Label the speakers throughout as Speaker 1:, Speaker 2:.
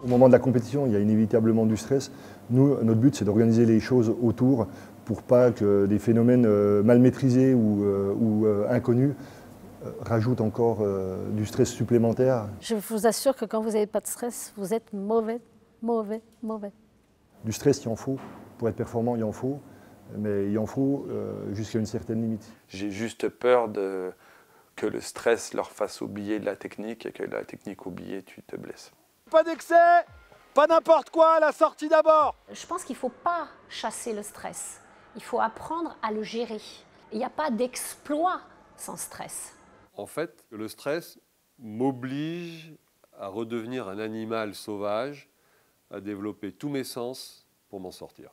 Speaker 1: Au moment de la compétition, il y a inévitablement du stress. Nous, notre but, c'est d'organiser les choses autour pour pas que des phénomènes mal maîtrisés ou inconnus rajoutent encore du stress supplémentaire.
Speaker 2: Je vous assure que quand vous n'avez pas de stress, vous êtes mauvais, mauvais, mauvais.
Speaker 1: Du stress, il en faut. Pour être performant, il en faut. Mais il en faut jusqu'à une certaine limite.
Speaker 3: J'ai juste peur que le stress leur fasse oublier de la technique et que la technique oubliée, tu te blesses.
Speaker 4: Pas d'excès, pas n'importe quoi, la sortie d'abord.
Speaker 5: Je pense qu'il ne faut pas chasser le stress. Il faut apprendre à le gérer. Il n'y a pas d'exploit sans stress.
Speaker 6: En fait, le stress m'oblige à redevenir un animal sauvage, à développer tous mes sens pour m'en sortir.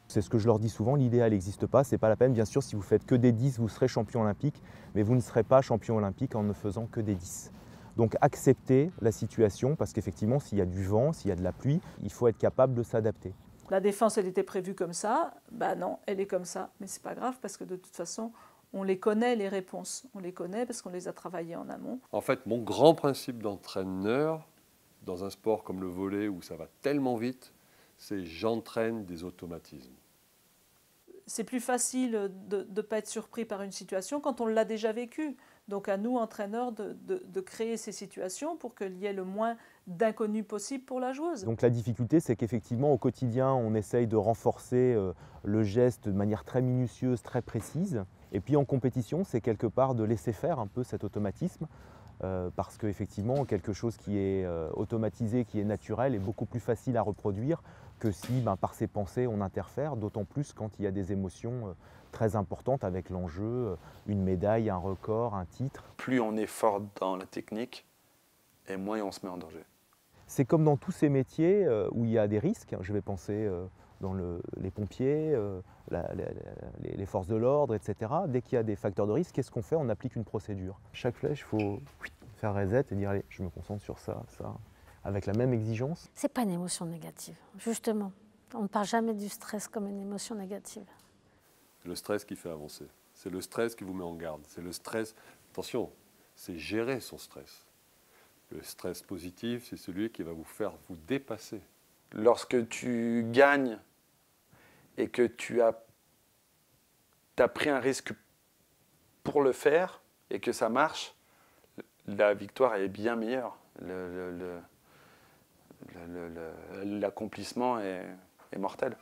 Speaker 7: C'est ce que je leur dis souvent, l'idéal n'existe pas, c'est pas la peine. Bien sûr, si vous faites que des 10, vous serez champion olympique, mais vous ne serez pas champion olympique en ne faisant que des 10. Donc acceptez la situation, parce qu'effectivement, s'il y a du vent, s'il y a de la pluie, il faut être capable de s'adapter.
Speaker 8: La défense, elle était prévue comme ça, ben non, elle est comme ça. Mais c'est pas grave, parce que de toute façon, on les connaît, les réponses. On les connaît parce qu'on les a travaillées en amont.
Speaker 6: En fait, mon grand principe d'entraîneur, dans un sport comme le volley où ça va tellement vite, c'est j'entraîne des automatismes.
Speaker 8: C'est plus facile de ne pas être surpris par une situation quand on l'a déjà vécue. Donc à nous, entraîneurs, de créer ces situations pour qu'il y ait le moins d'inconnus possible pour la joueuse.
Speaker 7: Donc la difficulté, c'est qu'effectivement, au quotidien, on essaye de renforcer le geste de manière très minutieuse, très précise. Et puis en compétition, c'est quelque part de laisser faire un peu cet automatisme, parce qu'effectivement, quelque chose qui est automatisé, qui est naturel, est beaucoup plus facile à reproduire que si, par ses pensées, on interfère, d'autant plus quand il y a des émotions très importantes avec l'enjeu, une médaille, un record, un titre.
Speaker 3: Plus on est fort dans la technique, et moins on se met en danger.
Speaker 7: C'est comme dans tous ces métiers où il y a des risques. Je vais penser dans les pompiers, les forces de l'ordre, etc. Dès qu'il y a des facteurs de risque, qu'est-ce qu'on fait? On applique une procédure. Chaque flèche, il faut faire reset et dire allez, je me concentre sur ça, ça, avec la même exigence.
Speaker 2: C'est pas une émotion négative, justement. On ne parle jamais du stress comme une émotion négative.
Speaker 6: C'est le stress qui fait avancer. C'est le stress qui vous met en garde. C'est le stress, attention, c'est gérer son stress. Le stress positif, c'est celui qui va vous faire vous dépasser.
Speaker 3: Lorsque tu gagnes et que tu as pris un risque pour le faire et que ça marche, la victoire est bien meilleure. L'accomplissement est mortel.